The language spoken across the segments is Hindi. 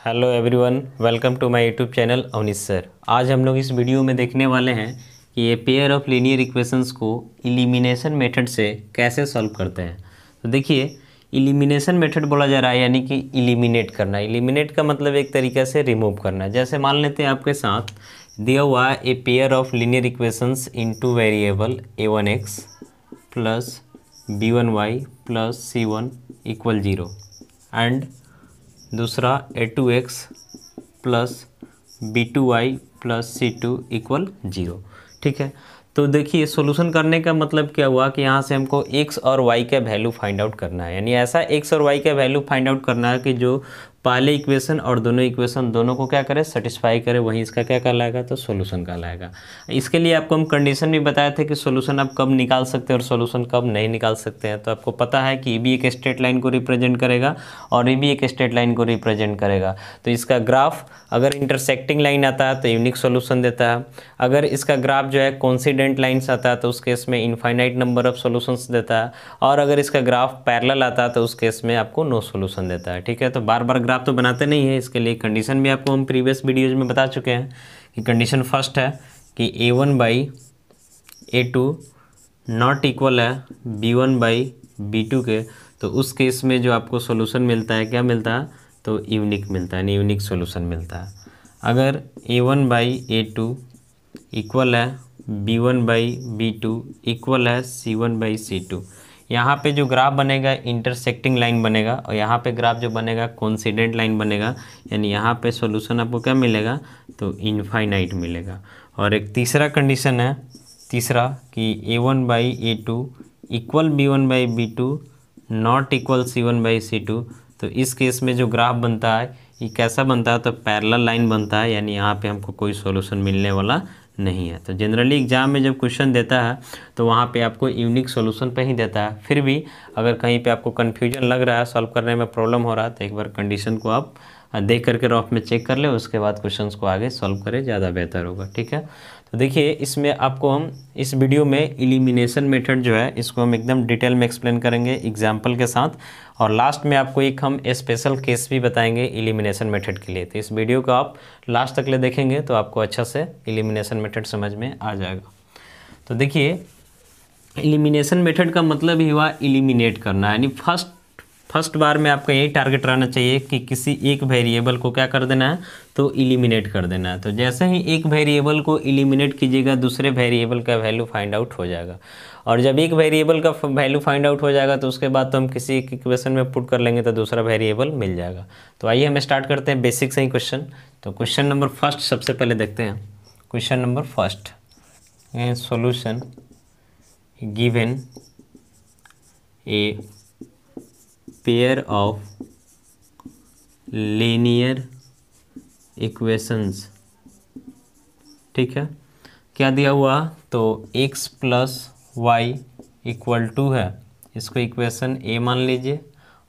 Hello everyone, welcome to my YouTube channel Avnish sir. आज हम लोग इस वीडियो में देखने वाले हैं कि ये पेयर ऑफ लीनियर इक्वेशंस को एलिमिनेशन मेथड से कैसे सॉल्व करते हैं। तो देखिए, एलिमिनेशन मेथड बोला जा रहा है यानी कि एलिमिनेट करना। एलिमिनेट का मतलब एक तरीके से रिमूव करना। जैसे मान लेते हैं आपके साथ दिया हुआ ए pair of linear equations into variable a1x plus b1y plus c1 equal 0 and दूसरा a2x plus b2y plus c2 equal 0। ठीक है, तो देखिए सॉल्यूशन करने का मतलब क्या हुआ कि यहाँ से हमको x और y का वैल्यू फाइंड आउट करना है। यानी ऐसा x और y का वैल्यू फाइंड आउट करना है कि जो पहले इक्वेशन और दोनों इक्वेशन दोनों को क्या करे, सेटिस्फाई करे, वहीं इसका क्या कहलाएगा, तो सॉल्यूशन कहलाएगा। इसके लिए आपको हम कंडीशन भी बताए थे कि सॉल्यूशन आप कब निकाल सकते हैं और सॉल्यूशन कब नहीं निकाल सकते हैं। तो आपको पता है कि ये भी एक स्ट्रेट लाइन को रिप्रेजेंट करेगा और ये भी एक स्ट्रेट लाइन को रिप्रेजेंट करेगा। तो इसका ग्राफ अगर इंटरसेक्टिंग लाइन आता है तो यूनिक सॉल्यूशन देता है। अगर इसका ग्राफ जो है कोइंसिडेंट लाइन्स आता है तो उस केस में इनफाइनाइट नंबर ऑफ सॉल्यूशंस देता है। और अगर इसका ग्राफ पैरेलल आता है तो उस केस में आपको नो सॉल्यूशन देता है। ठीक है, तो बार बार ग्राफ तो बनाते नहीं है, इसके लिए कंडीशन भी आपको हम प्रीवियस वीडियोज में बता चुके हैं कि कंडीशन फर्स्ट है कि a1/a2 नॉट इक्वल है b1/b2 के। तो उस केस में जो आपको सॉल्यूशन मिलता है, क्या मिलता है, तो यूनिक मिलता है, यानी यूनिक सॉल्यूशन मिलता है। अगर a1/a2 इक्वल है b1/b2 इक्वल है c1/c2, यहाँ पे जो ग्राफ बनेगा इंटरसेक्टिंग लाइन बनेगा और यहाँ पे ग्राफ जो बनेगा कोइंसिडेंट लाइन बनेगा। यानी यहाँ पे सॉल्यूशन आपको क्या मिलेगा, तो इनफाइनाइट मिलेगा। और एक तीसरा कंडीशन है, तीसरा कि a1/a2 equal b1/b2 not equal c1/c2। तो इस केस में जो ग्राफ बनता है ये कैसा बनता है, तो पैरेलल लाइन बनता है। यानी यहाँ पे हमको कोई सॉल्यूशन मिलने वाला नहीं है। तो जनरली एग्जाम में जब क्वेश्चन देता है तो वहाँ पे आपको यूनिक सॉल्यूशन पे ही देता है। फिर भी अगर कहीं पे आपको कन्फ्यूजन लग रहा है, सॉल्व करने में प्रॉब्लम हो रहा है, तो एक बार कंडीशन को आप देख करके रफ में चेक कर ले, उसके बाद क्वेश्चंस को आगे सॉल्व करें, ज़्यादा बेहतर होगा। ठीक है, तो देखिए इसमें आपको हम इस वीडियो में एलिमिनेशन मेथड जो है इसको हम एकदम डिटेल में एक्सप्लेन करेंगे एग्जाम्पल के साथ। और लास्ट में आपको एक हम स्पेशल केस भी बताएंगे एलिमिनेशन मेथड के लिए। तो इस वीडियो को आप लास्ट तक ले देखेंगे तो आपको अच्छा से एलिमिनेशन मेथड समझ में आ जाएगा। तो देखिए, एलिमिनेशन मेथड का मतलब ही हुआ एलिमिनेट करना। यानी फर्स्ट बार में आपका यही टारगेट रहना चाहिए कि किसी एक वेरिएबल को क्या कर देना है, तो एलिमिनेट कर देना है। तो जैसे ही एक वेरिएबल को एलिमिनेट कीजिएगा दूसरे वेरिएबल का वैल्यू फाइंड आउट हो जाएगा। और जब एक वेरिएबल का वैल्यू फाइंड आउट हो जाएगा तो उसके बाद तो हम किसी एक इक्वेशन में पुट कर लेंगे तो दूसरा वेरिएबल मिल जाएगा। तो आइए हम स्टार्ट करते हैं बेसिक से ही क्वेश्चन। तो क्वेश्चन नंबर फर्स्ट सबसे पहले देखते हैं। Question number first, solution given a pair of linear equations. ठीक है, क्या दिया हुआ, तो x plus y equal to है, इसको इक्वेशन ए मान लीजिए।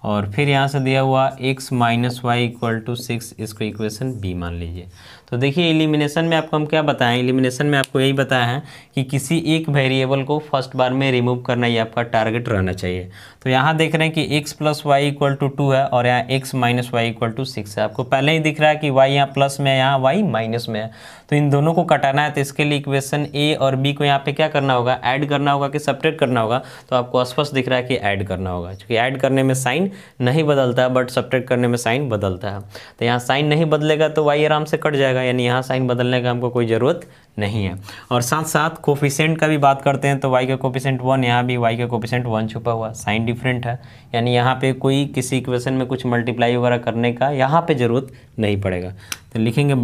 और फिर यहाँ से दिया हुआ x minus y equal to 6, इसको इक्वेशन बी मान लीजिए। तो देखिए एलिमिनेशन में आपको हम क्या बताएं, एलिमिनेशन में आपको यही बताया है कि किसी एक वेरिएबल को फर्स्ट बार में रिमूव करना ये आपका टारगेट रहना चाहिए। तो यहाँ देख रहे हैं कि x plus y equal to 2 है और यहाँ x minus y equal to 6 है। आपको पहले ही दिख रहा है कि y यहाँ प्लस में है, यहाँ y माइनस में है। तो इन दोनों को कटाना है, तो इसके लिए इक्वेशन a और b को यहाँ पे क्या करना होगा, ऐड करना होगा कि सेपरेट करना होगा। तो आपको स्पष्ट दिख रहा है कि ऐड करना होगा, क्योंकि ऐड करने में साइन नहीं बदलता है बट सब्ट्रैक्ट करने में साइन बदलता है। तो यहाँ साइन नहीं बदलेगा तो y आराम से कट जाएगा, यानी यहाँ साइन बदलने का हमको कोई ज़रूरत नहीं है। और साथ साथ कोफिशिएंट का भी बात करते हैं तो y का कोफिशिएंट 1, यहाँ भी y का कोफिशिएंट 1 छुपा हुआ, साइन डिफरेंट है। यानी यहाँ पे कोई किसी इक्वेशन में कुछ मल्टीप्लाई वगैरह करने का यहाँ पे ज़रूरत नहीं पड़ेगा। तो लिखेंगे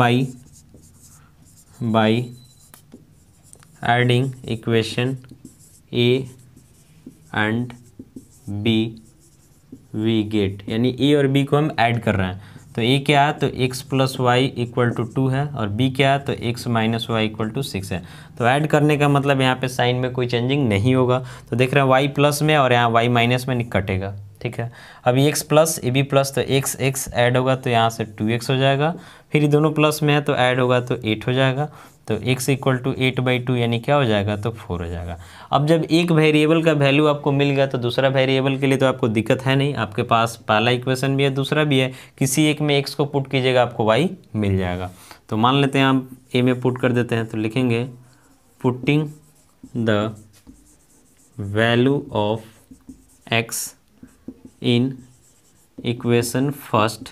by adding equation a and b we get, यानी a और b को हम ऐड कर रहे हैं। तो a क्या है, तो x plus y equal to 2 है और b क्या है, तो x minus y equal to 6 है। तो ऐड करने का मतलब यहाँ पे साइन में कोई चेंजिंग नहीं होगा। तो देख रहे हैं y प्लस में और यहाँ y माइनस में कटेगा। ठीक है, अभी x plus A B plus, तो x ऐड होगा तो यहाँ से 2x हो जाएगा। फिर ये दोनों प्लस में है तो ऐड होगा तो 8 हो जाएगा। तो x इक्वल टू 8/2 यानी क्या हो जाएगा, तो 4 हो जाएगा। अब जब एक वेरिएबल का वैल्यू आपको मिल गया तो दूसरा वेरिएबल के लिए तो आपको दिक्कत है नहीं, आपके पास पहला इक्वेशन भी है दूसरा भी है, किसी एक में x को पुट कीजिएगा आपको y मिल जाएगा। तो मान लेते हैं हम a में पुट कर देते हैं, तो लिखेंगे putting the value of x in equation first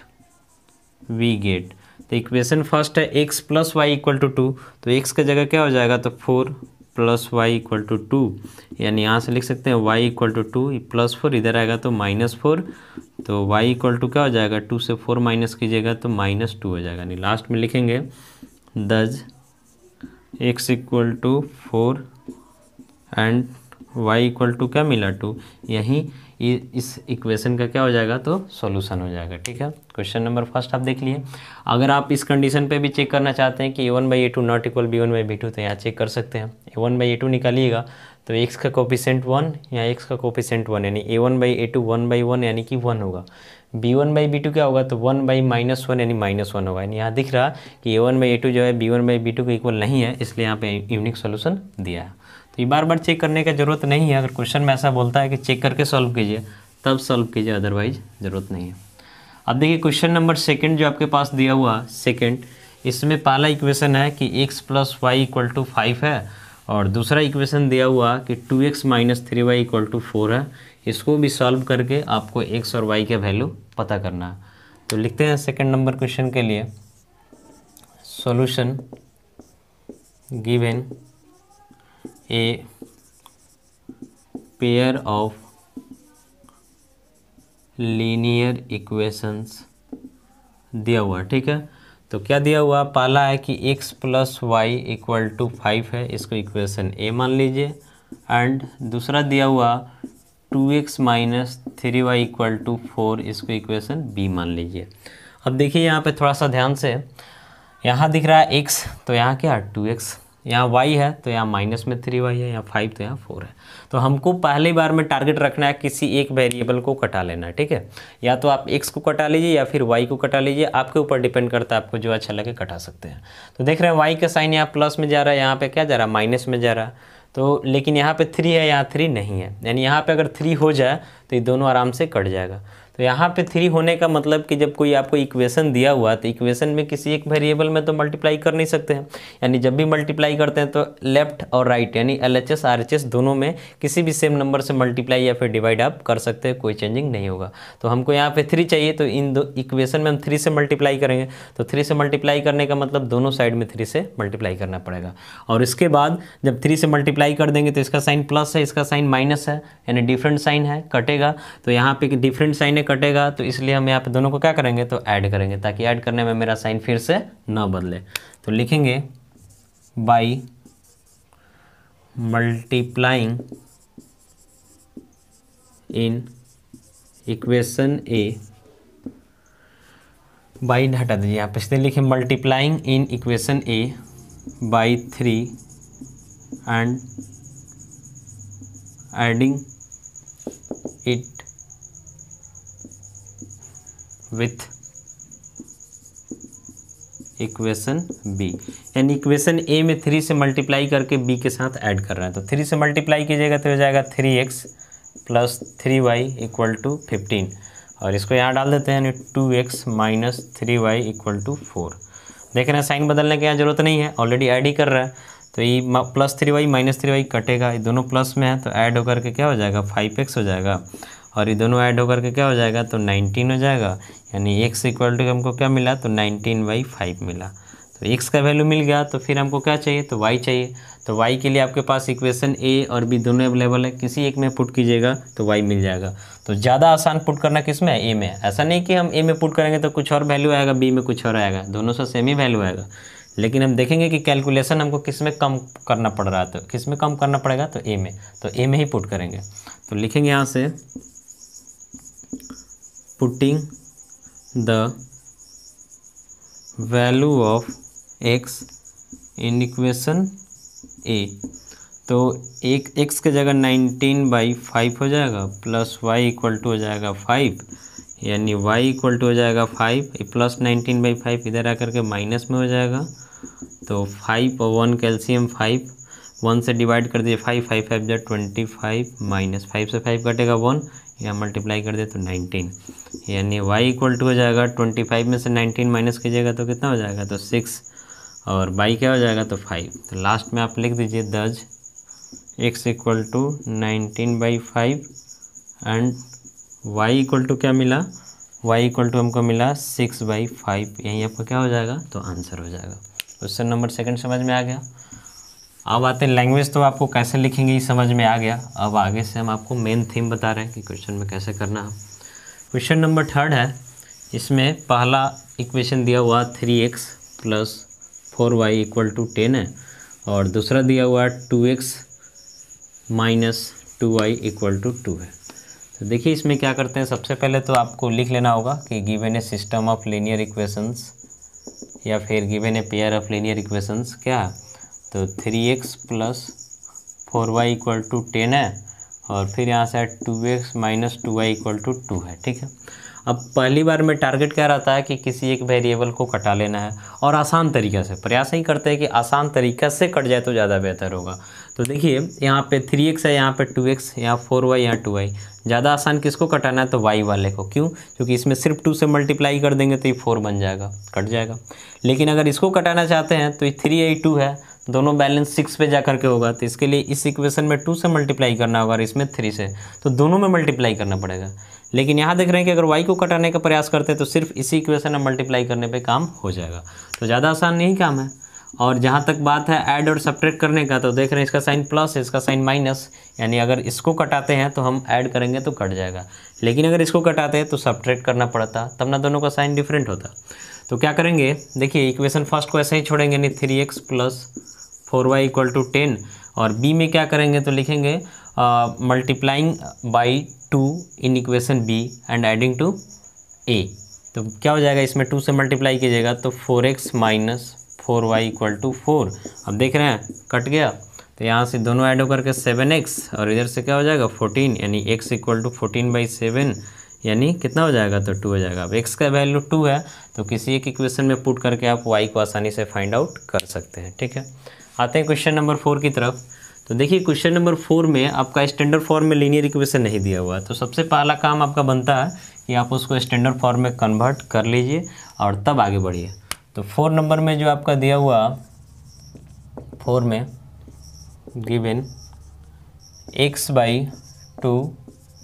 we get. तो इक्वेशन फर्स्ट है x plus y equal to 2, तो x का जगह क्या हो जाएगा, तो 4 प्लस वाई इक्वल टू 2, यानी यहाँ से लिख सकते हैं y इक्वल टू 2 प्लस 4 इधर आएगा तो -4, तो y इक्वल टू क्या हो जाएगा, 2 से 4 माइनस कीजिएगा तो -2 हो जाएगा। यानी लास्ट में लिखेंगे दस x equal to 4 and y equal to क्या मिला 2, यहीं इस इक्वेशन का क्या हो जाएगा, तो सॉल्यूशन हो जाएगा। ठीक है, क्वेश्चन नंबर फर्स्ट आप देख लिए। अगर आप इस कंडीशन पे भी चेक करना चाहते हैं कि a1/a2 नॉट इक्वल b1/b2, तो यहाँ चेक कर सकते हैं। a1/a2 निकालिएगा तो x का कोफिशिएंट 1 या x का कोफिशिएंट 1, यानी a1/a2 1/1 यानी कि 1 होगा। b1/b2 क्या होगा, तो 1/-1 यानी -1 होगा। यानी यहाँ दिख रहा कि a1/a2 जो है b1/b2 के इक्वल नहीं है, इसलिए यहाँ पे यूनिक सोल्यूशन दिया है। तो ये बार बार चेक करने का ज़रूरत नहीं है। अगर क्वेश्चन में ऐसा बोलता है कि चेक करके सॉल्व कीजिए तब सॉल्व कीजिए, अदरवाइज ज़रूरत नहीं है। अब देखिए क्वेश्चन नंबर सेकंड जो आपके पास दिया हुआ सेकंड, इसमें पहला इक्वेशन है कि x plus y equal to 5 है, और दूसरा इक्वेशन दिया हुआ कि 2x minus 3y equal to 4 है। इसको भी सॉल्व करके आपको x और y का वैल्यू पता करना है। तो लिखते हैं सेकेंड नंबर क्वेश्चन के लिए, solution given a pair of linear equations दिया हुआ। ठीक है, तो क्या दिया हुआ, पहला है कि x plus y equal to 5 है, इसको इक्वेशन a मान लीजिए, एंड दूसरा दिया हुआ 2x minus 3y equal to 4, इसको इक्वेशन b मान लीजिए। अब देखिए यहाँ पे थोड़ा सा ध्यान से, यहाँ दिख रहा है x तो यहाँ क्या 2x, यहाँ y है तो यहाँ माइनस में 3y है, यहाँ 5 तो यहाँ 4 है। तो हमको पहली बार में टारगेट रखना है किसी एक वेरिएबल को कटा लेना है। ठीक है, या तो आप x को कटा लीजिए या फिर y को कटा लीजिए, आपके ऊपर डिपेंड करता है, आपको जो अच्छा लगे कटा सकते हैं। तो देख रहे हैं y का साइन यहाँ प्लस में जा रहा है, यहाँ पे क्या जा रहा है, माइनस में जा रहा है। तो लेकिन यहाँ पे 3 है, यहाँ 3 नहीं है, यानी यहाँ पे अगर 3 हो जाए तो ये दोनों आराम से कट जाएगा। तो यहाँ पे 3 होने का मतलब कि जब कोई आपको इक्वेशन दिया हुआ तो इक्वेशन में किसी एक वेरिएबल में तो मल्टीप्लाई कर नहीं सकते हैं, यानी जब भी मल्टीप्लाई करते हैं तो लेफ्ट और राइट यानी LHS RHS दोनों में किसी भी सेम नंबर से मल्टीप्लाई या फिर डिवाइड आप कर सकते हैं, कोई चेंजिंग नहीं होगा। तो हमको यहाँ पे 3 चाहिए, तो इन दो इक्वेशन में हम 3 से मल्टीप्लाई करेंगे। तो 3 से मल्टीप्लाई करने का मतलब दोनों साइड में 3 से मल्टीप्लाई करना पड़ेगा, और इसके बाद जब 3 से मल्टीप्लाई कर देंगे तो इसका साइन प्लस है, इसका साइन माइनस है, यानी डिफरेंट साइन है, कटेगा। तो यहाँ पे डिफरेंट साइन है, कटेगा, तो इसलिए हम यहाँ पे दोनों को क्या करेंगे, तो ऐड करेंगे, ताकि ऐड करने में मेरा साइन फिर से ना बदले। तो लिखेंगे by multiplying in equation A, by हटा दीजिए यहाँ पे, इसलिए लिखें multiplying in equation A by 3 and adding it with equation B, यानी इक्वेशन ए में 3 से मल्टीप्लाई करके बी के साथ ऐड कर रहा है। तो 3 से मल्टीप्लाई कीजिएगा तो हो जाएगा 3x plus 3y equal to 15, और इसको यहाँ डाल देते हैं, यानी 2x minus 3y equal to 4। देख रहे हैं साइन बदलने की यहाँ जरूरत नहीं है, ऑलरेडी ऐड ही कर रहा है। तो ये प्लस 3y माइनस 3y कटेगा, ये दोनों प्लस में है तो ऐड होकर के क्या हो जाएगा, 5x हो जाएगा, और ये दोनों ऐड होकर के क्या हो जाएगा, तो 19 हो जाएगा। यानी x इक्वल टू हमको क्या मिला, तो 19/5 मिला। तो x का वैल्यू मिल गया, तो फिर हमको क्या चाहिए, तो y चाहिए। तो y के लिए आपके पास इक्वेशन a और b दोनों अवेलेबल है, किसी एक में पुट कीजिएगा तो y मिल जाएगा। तो ज़्यादा आसान पुट करना किस में है, a में। ऐसा नहीं कि हम a में पुट करेंगे तो कुछ और वैल्यू आएगा, b में कुछ और आएगा, दोनों से सेम ही वैल्यू आएगा। लेकिन हम देखेंगे कि कैलकुलेशन हमको किस में कम करना पड़ रहा है, तो किस में कम करना पड़ेगा, तो a में। तो a में ही पुट करेंगे। तो लिखेंगे यहाँ से putting the value of x in equation a, तो एक x के जगह 19/5 हो जाएगा, प्लस y इक्वल टू हो जाएगा 5, यानी y इक्वल टू हो जाएगा 5, प्लस 19/5 इधर आकर के माइनस में हो जाएगा। तो 5 और 1 कैल्शियम 5, 1 से डिवाइड कर दिए 5, 5 5 जा 25, माइनस 5 से 5 कटेगा 1, यहाँ मल्टीप्लाई कर दिए तो 19, यानी y इक्वल टू हो जाएगा 25 में से 19 माइनस कीजिएगा तो कितना हो जाएगा, तो 6, और y क्या हो जाएगा, तो 5। तो लास्ट में आप लिख दीजिए thus x equal to 19/5 and y equal to क्या मिला, y इक्वल टू हमको मिला 6/5। यहीं आपका क्या हो जाएगा, तो आंसर हो जाएगा। क्वेश्चन नंबर 2 समझ में आ गया। अब आते हैं लैंग्वेज, तो आपको कैसे लिखेंगे ये समझ में आ गया। अब आगे से हम आपको मेन थीम बता रहे हैं कि क्वेश्चन में कैसे करना है। क्वेश्चन नंबर 3 है, इसमें पहला इक्वेशन दिया हुआ 3x + 4y = 10 है, और दूसरा दिया हुआ 2x - 2y = 2 है। तो देखिए इसमें क्या करते हैं, सबसे पहले तो आपको लिख लेना होगा कि given A system of linear equations या फिर given a pair of linear equations क्या है, तो 3x + 4y = 10 है, और फिर यहाँ से 2x - 2y = 2 है। ठीक है, अब पहली बार में टारगेट क्या रहता है कि किसी एक वेरिएबल को कटा लेना है, और आसान तरीक़ा से प्रयास ही करते हैं कि आसान तरीक़ा से कट जाए तो ज़्यादा बेहतर होगा। तो देखिए यहाँ पे 3x है, यहाँ पे 2x, यहाँ 4y, यहाँ 2y। ज़्यादा आसान किसको कटाना है, तो y वाले को। क्यों, क्योंकि इसमें सिर्फ 2 से मल्टीप्लाई कर देंगे तो ये 4 बन जाएगा, कट जाएगा। लेकिन अगर इसको कटाना चाहते हैं तो ये 3 है, 2 है, दोनों बैलेंस 6 पे जा करके होगा, तो इसके लिए इस इक्वेशन में 2 से मल्टीप्लाई करना होगा और इसमें 3 से, तो दोनों में मल्टीप्लाई करना पड़ेगा। लेकिन यहाँ देख रहे हैं कि अगर y को कटाने का प्रयास करते हैं तो सिर्फ इसी इक्वेशन में मल्टीप्लाई करने पे काम हो जाएगा, तो ज़्यादा आसान नहीं काम है। और जहाँ तक बात है ऐड और सब्ट्रैक्ट करने का, तो देख रहे हैं इसका साइन प्लस है, इसका साइन माइनस, यानी अगर इसको कटाते हैं तो हम ऐड करेंगे तो कट जाएगा, लेकिन अगर इसको कटाते हैं तो सब्ट्रैक्ट करना पड़ता, तब ना दोनों का साइन डिफरेंट होता। तो क्या करेंगे, देखिए इक्वेशन फर्स्ट को ऐसे ही छोड़ेंगे, यानी 3x + 4y = 10, और b में क्या करेंगे, तो लिखेंगे multiplying by 2 in equation b and adding to a। तो क्या हो जाएगा, इसमें 2 से मल्टीप्लाई कीजिएगा तो 4x - 4y = 4। अब देख रहे हैं कट गया, तो यहाँ से दोनों ऐड होकर के 7x, और इधर से क्या हो जाएगा 14, यानी x = 14/7, यानी कितना हो जाएगा, तो 2 हो जाएगा। अब x का वैल्यू 2 है, तो किसी एक इक्वेशन में पुट करके आप y को आसानी से फाइंड आउट कर सकते हैं। ठीक है, आते हैं क्वेश्चन नंबर 4 की तरफ। तो देखिए क्वेश्चन नंबर 4 में आपका स्टैंडर्ड फॉर्म में लीनियर इक्वेशन नहीं दिया हुआ है, तो सबसे पहला काम आपका बनता है कि आप उसको स्टैंडर्ड फॉर्म में कन्वर्ट कर लीजिए और तब आगे बढ़िए। तो 4 नंबर में जो आपका दिया हुआ 4 में गिवन x/2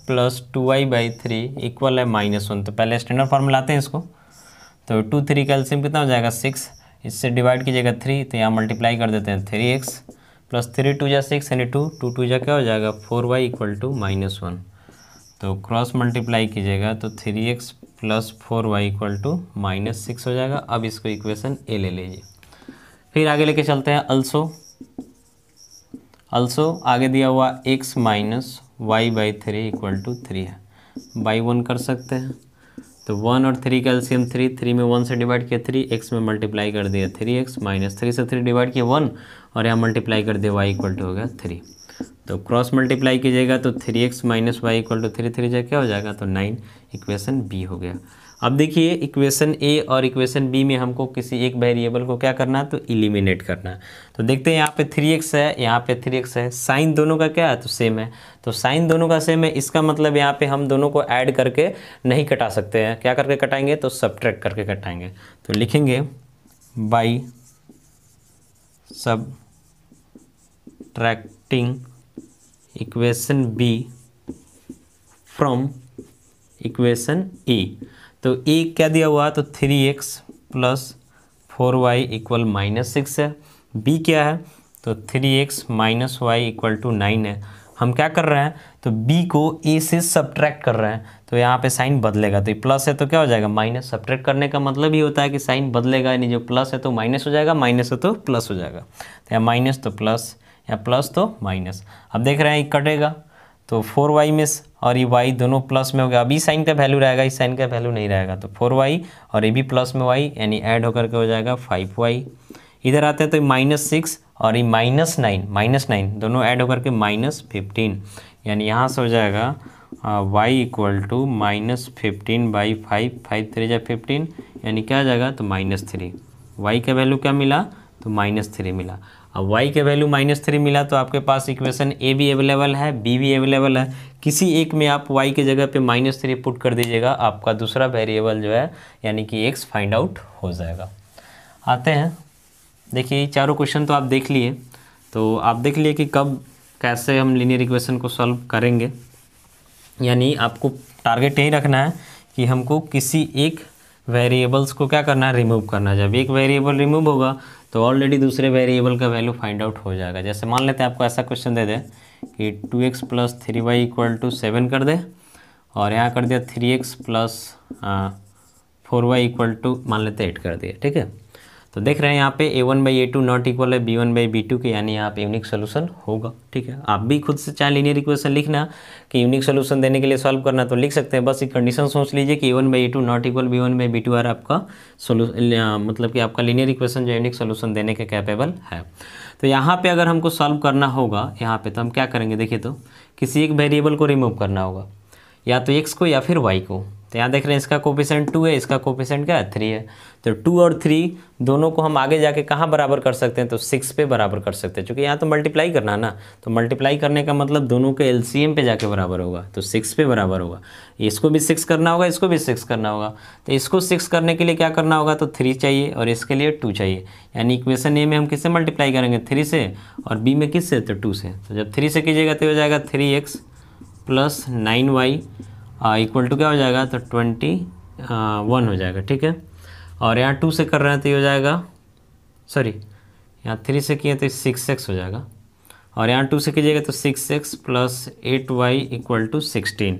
+ 2y/3 = -1, तो पहले स्टैंडर्ड फॉर्म में लाते हैं इसको। तो 2 3 का एलसीएम कितना हो जाएगा 6, इससे डिवाइड कीजिएगा 3, तो यहाँ मल्टीप्लाई कर देते हैं 3x + 3 2 जा 6, यानी 2 2 2 जा क्या हो जाएगा 4y = -1। तो क्रॉस मल्टीप्लाई कीजिएगा तो 3x + 4y = -6 हो जाएगा। अब इसको इक्वेशन ए ले लीजिए, फिर आगे लेके चलते हैं। अल्सो आगे दिया हुआ x - y/3 = 3 है, बाई 1 कर सकते हैं। तो 1 और 3 का एलसीएम 3, 3 में 1 से डिवाइड किया 3, x में मल्टीप्लाई कर दिया 3x, -3 से 3 डिवाइड किया 1, और यहाँ मल्टीप्लाई कर दिया y = हो गया 3। तो क्रॉस मल्टीप्लाई कीजिएगा तो 3x - y = 3, 3 जा क्या हो जाएगा, तो 9, इक्वेशन बी हो गया। अब देखिए इक्वेशन ए और इक्वेशन बी में हमको किसी एक वेरिएबल को क्या करना है, तो एलिमिनेट करना है। तो देखते हैं यहाँ पे 3x है, यहाँ पे 3x है, साइन दोनों का क्या है, तो सेम है। तो साइन दोनों का सेम है, इसका मतलब यहाँ पे हम दोनों को ऐड करके नहीं कटा सकते हैं। क्या करके कटाएंगे, तो सब्ट्रैक्ट करके कटाएंगे। तो लिखेंगे by subtracting equation B from equation A. तो ए क्या दिया हुआ, तो 3x + 4y = -6 है। बी क्या है, तो 3x - y = 9 है। हम क्या कर रहे हैं, तो b को a से सब्ट्रैक्ट कर रहे हैं, तो यहाँ पे साइन बदलेगा, तो ये प्लस है तो क्या हो जाएगा माइनस। सब्ट्रैक्ट करने का मतलब ही होता है कि साइन बदलेगा, यानी जो प्लस है तो माइनस हो जाएगा, माइनस है तो प्लस हो जाएगा। तो या माइनस तो प्लस, या प्लस तो माइनस। अब देख रहे हैं ये कटेगा, तो 4y में और ये y दोनों प्लस में हो गया। अभी साइन का वैल्यू रहेगा, इस साइन का वैल्यू नहीं रहेगा, तो 4y और ये भी प्लस में y, यानी ऐड होकर के हो जाएगा 5y। इधर आते हैं तो -6 और ये -9 दोनों ऐड होकर के -15, यानी यहाँ से हो जाएगा वाई इक्वल टू -15/5, 5 3 जा 15, यानी क्या आ जाएगा तो -3। वाई का वैल्यू क्या मिला तो -3 मिला। अब वाई के वैल्यू -3 मिला तो आपके पास इक्वेशन ए भी अवेलेबल है, बी भी अवेलेबल है। किसी एक में आप वाई के जगह पे -3 पुट कर दीजिएगा, आपका दूसरा वेरिएबल जो है यानी कि एक्स फाइंड आउट हो जाएगा। आते हैं, देखिए चारों क्वेश्चन तो आप देख लिए, तो आप देख लिए कि कब कैसे हम लीनियर इक्वेशन को सॉल्व करेंगे। यानी आपको टारगेट यही रखना है कि हमको किसी एक वेरिएबल्स को क्या करना है, रिमूव करना है। जब एक वेरिएबल रिमूव होगा तो ऑलरेडी दूसरे वेरिएबल का वैल्यू फाइंड आउट हो जाएगा। जैसे मान लेते हैं आपको ऐसा क्वेश्चन दे दे कि 2x + 3y = 7 कर दे, और यहाँ कर दिया 3x + 4y = मान लेते हैं 8 कर दिया, ठीक है। तो देख रहे हैं यहाँ पे a1/a2 नॉट इक्वल है b1/b2 के, यानी यहाँ पे यूनिक सोल्यूशन होगा, ठीक है। आप भी खुद से चाहे लीनियर इक्वेशन लिखना कि यूनिक सोल्यूशन देने के लिए सॉल्व करना तो लिख सकते हैं, बस एक कंडीशन सोच लीजिए कि a1/a2 नॉट इक्वल b1/b2 और आपका सोल्यूशन, मतलब कि आपका लीनियर इक्वेशन जो यूनिक सोल्यूशन देने के कैपेबल है। तो यहाँ पर अगर हमको सॉल्व करना होगा यहाँ पर, तो हम क्या करेंगे, देखिए तो किसी एक वेरिएबल को रिमूव करना होगा, या तो x को या फिर y को। तो यहाँ देख रहे हैं इसका कोफिशिएंट 2 है, इसका कोफिशिएंट क्या है 3 है। तो 2 और 3 दोनों को हम आगे जाके कहाँ बराबर कर सकते हैं, तो 6 पे बराबर कर सकते हैं, क्योंकि यहाँ तो मल्टीप्लाई करना है ना। तो मल्टीप्लाई करने का मतलब दोनों के एलसीएम पे जाके बराबर होगा, तो 6 पे बराबर होगा। इसको भी 6 करना होगा, इसको भी 6 करना होगा। तो इसको 6 करने के लिए क्या करना होगा, तो 3 चाहिए और इसके लिए 2 चाहिए। यानी इक्वेशन ए में हम किससे मल्टीप्लाई करेंगे, 3 से, और बी में किससे, तो 2 से। तो जब 3 से कीजिएगा तो हो जाएगा 3x + 9y इक्वल टू क्या हो जाएगा, तो 21 हो जाएगा, ठीक है। और यहाँ 2 से कर रहे हैं तो ये हो जाएगा, सॉरी यहाँ 3 से किए तो 6x हो जाएगा, और यहाँ 2 से कीजिएगा तो 6x + 8y = 16।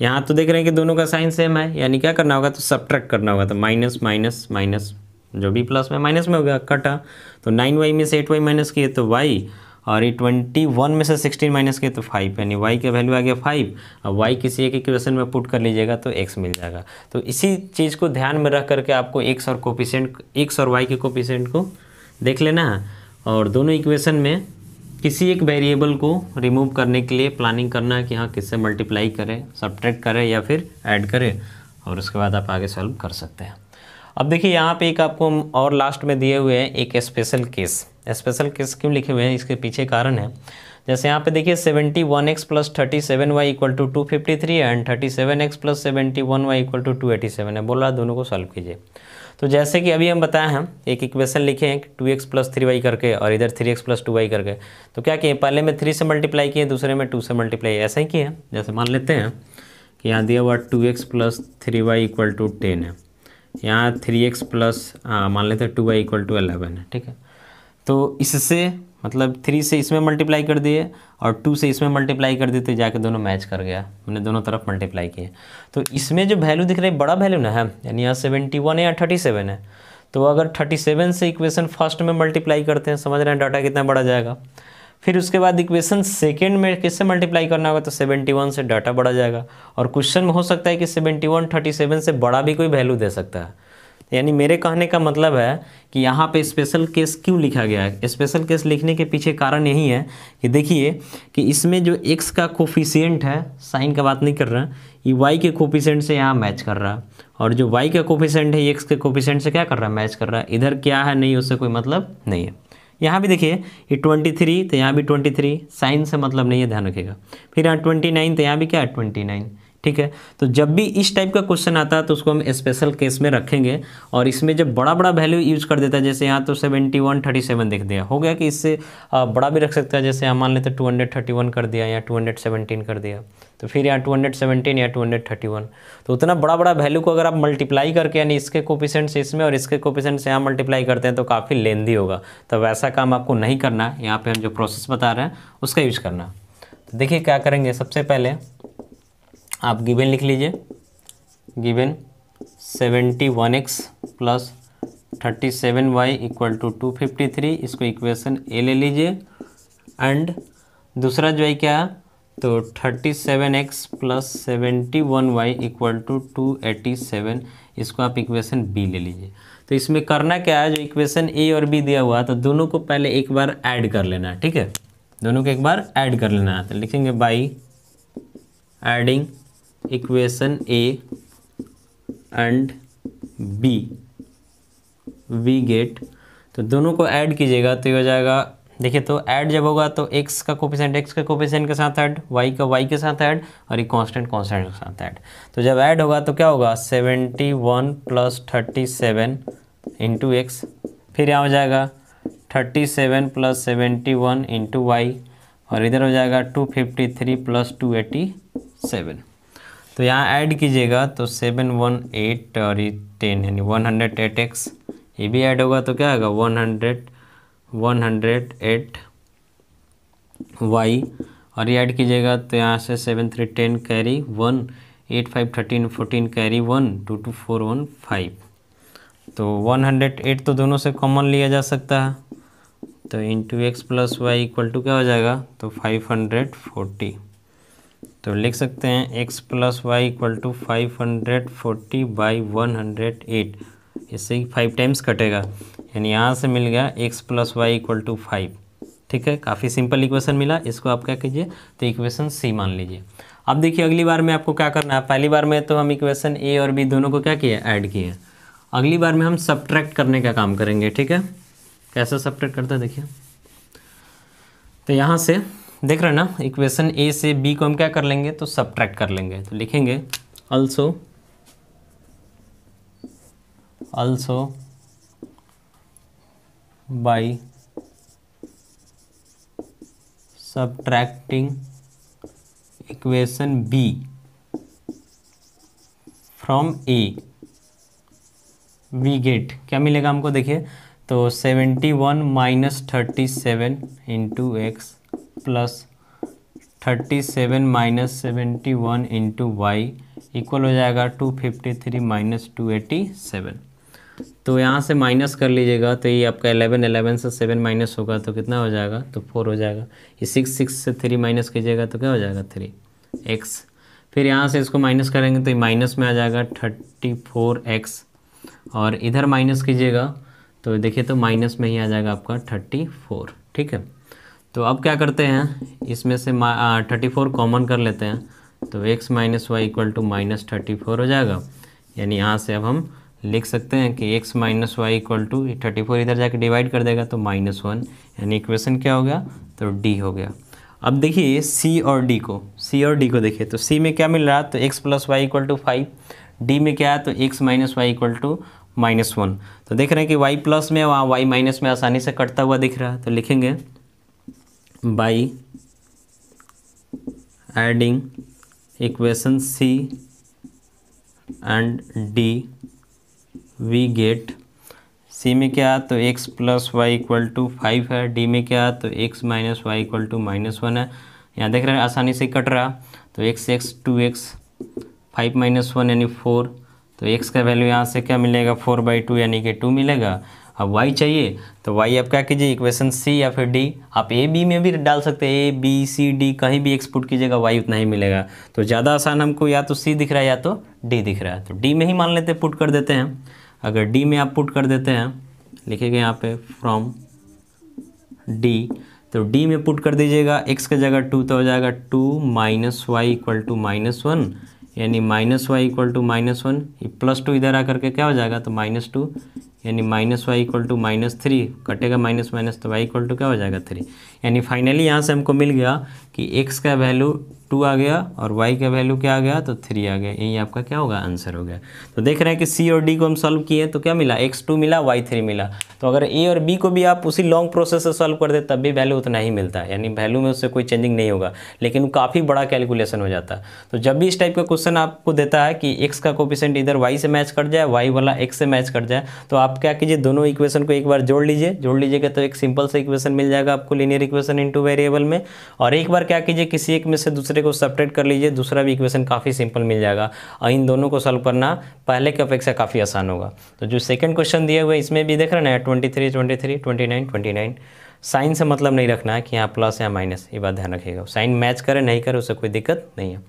यहाँ तो देख रहे हैं कि दोनों का साइन सेम है, यानी क्या करना होगा, तो सब्ट्रैक्ट करना होगा। तो माइनस माइनस माइनस, जो भी प्लस में माइनस में हो गया, कटा। तो 9y में से 8y माइनस किए तो y, और ये 21 में से 16 माइनस किए तो 5, यानी y का वैल्यू आ गया 5। अब y किसी एक इक्वेशन में पुट कर लीजिएगा तो x मिल जाएगा। तो इसी चीज़ को ध्यान में रख करके आपको x और कोफिशिएंट, x और y के कोफिशिएंट को देख लेना है, और दोनों इक्वेशन में किसी एक वेरिएबल को रिमूव करने के लिए प्लानिंग करना है कि हाँ किससे मल्टीप्लाई करें, सब्ट्रैक्ट करें या फिर ऐड करें, और उसके बाद आप आगे सॉल्व कर सकते हैं। अब देखिए यहाँ पे एक आपको और लास्ट में दिए हुए हैं एक स्पेशल केस। स्पेशल केस क्यों लिखे हुए हैं, इसके पीछे कारण है। जैसे यहाँ पे देखिए 71x + 37y = 253 and 37x + 71y = 287 है, बोल रहा है दोनों को सॉल्व कीजिए। तो जैसे कि अभी हम बताए हैं, एक इक्वेशन लिखे हैं 2x + 3y करके, और इधर 3x + 2y करके। तो क्या किए, पहले में 3 से मल्टीप्लाई किए, दूसरे में 2 से मल्टीप्लाई, ऐसा ही किए। जैसे मान लेते हैं कि यहाँ दिया हुआ 2x + 3y = 10 है, यहाँ 3x + मान लेते हैं 2y = 11 है, ठीक है। तो इससे मतलब 3 से इसमें मल्टीप्लाई कर दिए और 2 से इसमें मल्टीप्लाई कर दिए, तो जाके दोनों मैच कर गया, मैंने दोनों तरफ मल्टीप्लाई किए। तो इसमें जो वैल्यू दिख रही है बड़ा वैल्यू ना है, यानी यहाँ 71 है या 37 है। तो अगर 37 से इक्वेशन फर्स्ट में मल्टीप्लाई करते हैं, समझ रहे हैं डाटा कितना बड़ा जाएगा। फिर उसके बाद इक्वेशन सेकंड में किससे मल्टीप्लाई करना होगा, तो 71 से डाटा बढ़ा जाएगा। और क्वेश्चन में हो सकता है कि 71 37 से बड़ा भी कोई वैल्यू दे सकता है। यानी मेरे कहने का मतलब है कि यहाँ पे स्पेशल केस क्यों लिखा गया है। स्पेशल केस लिखने के पीछे कारण यही है कि देखिए कि इसमें जो x का कोफिशिएंट है, साइन का बात नहीं कर रहा, ये y के कोफिशिएंट से यहाँ मैच कर रहा है, और जो y का कोफिशिएंट है x के कोफिशिएंट से क्या कर रहा है, मैच कर रहा है। इधर क्या है नहीं, उससे कोई मतलब नहीं है। यहाँ भी देखिए ये 23, तो यहाँ भी 23, साइन से मतलब नहीं है, ध्यान रखिएगा। फिर यहाँ 29, तो यहाँ भी क्या है 29, ठीक है। तो जब भी इस टाइप का क्वेश्चन आता है तो उसको हम स्पेशल केस में रखेंगे, और इसमें जब बड़ा बड़ा वैल्यू यूज कर देता है, जैसे यहाँ तो 71 37 देख दिया, हो गया कि इससे बड़ा भी रख सकता है। जैसे हम मान लेते 231 कर दिया या 217 कर दिया, तो फिर यहाँ 217 या 231। तो उतना बड़ा बड़ा वैल्यू को अगर आप मल्टीप्लाई करके, यानी इसके कोफिशिएंट से इसमें और इसके कोफिशिएंट से यहाँ मल्टीप्लाई करते हैं तो काफ़ी लेंदी होगा। तो वैसा काम आपको नहीं करना है, यहाँ पर हम जो प्रोसेस बता रहे हैं उसका यूज करना। तो देखिए क्या करेंगे, सबसे पहले आप गिवन लिख लीजिए, गिवन 71x + 37y = 253, इसको इक्वेशन ए ले लीजिए। एंड दूसरा जो है क्या, तो 37x + 71y = 287, इसको आप इक्वेशन बी ले लीजिए। तो इसमें करना क्या है, जो इक्वेशन ए और बी दिया हुआ तो दोनों को पहले एक बार ऐड कर लेना है, ठीक है। दोनों को एक बार ऐड कर लेना है। तो लिखेंगे by adding equation A and B we get, तो दोनों को ऐड कीजिएगा तो ये हो जाएगा, देखिए तो ऐड जब होगा तो x का कोफिशिएंट x के कोफिशिएंट के साथ ऐड, y का y के साथ ऐड और ये कांस्टेंट कांस्टेंट के साथ ऐड। तो जब ऐड होगा तो क्या होगा 71 प्लस 37 इंटू एक्स, फिर यहाँ हो जाएगा 37 प्लस 71 इंटू वाई और इधर हो जाएगा 253 प्लस 287। तो यहाँ ऐड कीजिएगा तो 718 और ये 10 यानी 108x, ये भी ऐड होगा तो क्या होगा 108 y और ये ऐड कीजिएगा तो यहाँ से 7 3 10 कैरी 1 8 5 13 14 कैरी 1 2 2 4 1 5। तो 108 तो दोनों से कॉमन लिया जा सकता है, तो into x plus y equal to क्या हो जाएगा तो 540। तो लिख सकते हैं x plus y equal to 540 by 108, इससे 5 टाइम्स कटेगा यानी यहाँ से मिल गया x plus y equal to 5। ठीक है, काफ़ी सिंपल इक्वेशन मिला, इसको आप क्या कीजिए तो इक्वेशन सी मान लीजिए। अब देखिए अगली बार में आपको क्या करना है, पहली बार में तो हम इक्वेशन ए और बी दोनों को क्या किए ऐड किए, अगली बार में हम सब्ट्रैक्ट करने का काम करेंगे। ठीक है, कैसे सब्ट्रैक्ट करते हैं देखिए, तो यहाँ से देख रहे हैं ना इक्वेशन ए से बी को हम क्या कर लेंगे तो सब्ट्रैक्ट कर लेंगे, तो लिखेंगे also by subtracting equation b from a we get, क्या मिलेगा हमको देखिए तो 71 minus 37 into x plus 37 minus 71 into y equal हो जाएगा 253 माइनस 287। तो यहाँ से माइनस कर लीजिएगा तो ये आपका 11 से 7 माइनस होगा तो कितना हो जाएगा तो 4 हो जाएगा। ये 6 से 3 माइनस कीजिएगा तो क्या हो जाएगा 3x। फिर यहाँ से इसको माइनस करेंगे तो ये माइनस में आ जाएगा 34x और इधर माइनस कीजिएगा तो देखिए तो माइनस में ही आ जाएगा आपका 34। ठीक है, तो अब क्या करते हैं इसमें से 34 कॉमन कर लेते हैं तो x minus y equal to minus 34 हो जाएगा। यानी यहाँ से अब हम लिख सकते हैं कि x minus y equal to 34 इधर जाके डिवाइड कर देगा तो -1, यानी इक्वेशन क्या हो गया तो D हो गया। अब देखिए C और D को देखिए तो C में क्या मिल रहा है तो x plus y equal to 5, D में क्या है तो x minus y equal to -1। तो देख रहे हैं कि y प्लस में वहाँ y माइनस में आसानी से कटता हुआ दिख रहा है, तो लिखेंगे by adding equation C and D we get, C में क्या तो x plus y equal to 5 है, D में क्या तो x minus y equal to -1 है। यहाँ देख रहे हैं आसानी से कट रहा, तो x 2x 5 माइनस 1 यानी 4, तो x का वैल्यू यहाँ से क्या मिलेगा 4/2 यानी कि 2 मिलेगा। अब y चाहिए तो y आप क्या कीजिए इक्वेशन C या फिर D, आप A B में भी डाल सकते हैं, A B C D कहीं भी x पुट कीजिएगा y उतना ही मिलेगा। तो ज़्यादा आसान हमको या तो C दिख रहा है या तो D दिख रहा है, तो D में ही मान लेते पुट कर देते हैं। अगर D में आप पुट कर देते हैं लिखिएगा यहाँ पे फ्रॉम D, तो D में पुट कर दीजिएगा x के जगह 2 तो हो जाएगा 2 माइनस वाई इक्वल टू -1 यानी माइनस वाई इक्वल टू -1, ये +2 इधर आकर के क्या हो जाएगा तो -2 यानी माइनस वाई इक्वल टू -3, कटेगा माइनस माइनस तो वाई इक्वल टू क्या हो जाएगा 3। यानी फाइनली यहाँ से हमको मिल गया कि x का वैल्यू 2 आ गया और y का वैल्यू क्या आ गया तो 3 आ गया। यही आपका क्या होगा आंसर हो गया। तो देख रहे हैं कि C और D को हम सॉल्व किए तो क्या मिला x2 मिला y3 मिला। तो अगर A और B को भी आप उसी लॉन्ग प्रोसेस से सॉल्व कर दे तब भी वैल्यू उतना ही मिलता है, यानी वैल्यू में उससे कोई चेंजिंग नहीं होगा, लेकिन काफ़ी बड़ा कैलकुलेशन हो जाता है। तो जब भी इस टाइप का क्वेश्चन आपको देता है कि x का कोफिशिएंट इधर y से मैच कर जाए, y वाला x से मैच कर जाए, तो आप क्या कीजिए दोनों इक्वेशन को एक बार जोड़ लीजिएगा तो एक सिंपल सा इक्वेशन मिल जाएगा आपको लीनियर इक्वेशन इनटू वेरिएबल में। और एक बार क्या कीजिए किसी एक में से दूसरे को सब्ट्रैक्ट कर लीजिए, दूसरा भी इक्वेशन काफ़ी सिंपल मिल जाएगा और इन दोनों को सॉल्व करना पहले की अपेक्षा काफ़ी आसान होगा। तो जो सेकंड क्वेश्चन दिए हुए इसमें भी देख रहे हैं 23 23 29 साइन से मतलब नहीं रखना है कि यहाँ प्लस या माइनस, ये बात ध्यान रखिएगा। साइन मैच करे नहीं करे उससे कोई दिक्कत नहीं है।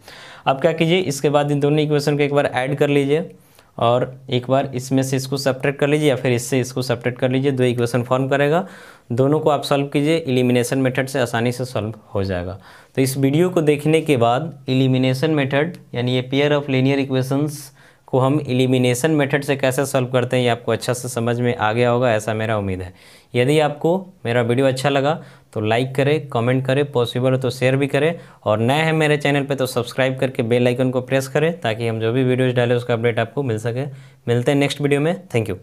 अब क्या कीजिए इसके बाद इन दोनों इक्वेशन को एक बार ऐड कर लीजिए और एक बार इसमें से इसको सब्ट्रैक्ट कर लीजिए या फिर इससे इसको सब्ट्रैक्ट कर लीजिए, 2 इक्वेशन फॉर्म करेगा। दोनों को आप सॉल्व कीजिए, एलिमिनेशन मेथड से आसानी से सॉल्व हो जाएगा। तो इस वीडियो को देखने के बाद एलिमिनेशन मेथड यानी ये पेयर ऑफ लीनियर इक्वेशंस को हम एलिमिनेशन मेथड से कैसे सॉल्व करते हैं ये आपको अच्छा से समझ में आ गया होगा, ऐसा मेरा उम्मीद है। यदि आपको मेरा वीडियो अच्छा लगा तो लाइक करें, कमेंट करें, पॉसिबल हो तो शेयर भी करें, और नए हैं मेरे चैनल पे तो सब्सक्राइब करके बेल आइकन को प्रेस करें ताकि हम जो भी वीडियोज़ डालें उसका अपडेट आपको मिल सके। मिलते हैं नेक्स्ट वीडियो में। Thank you.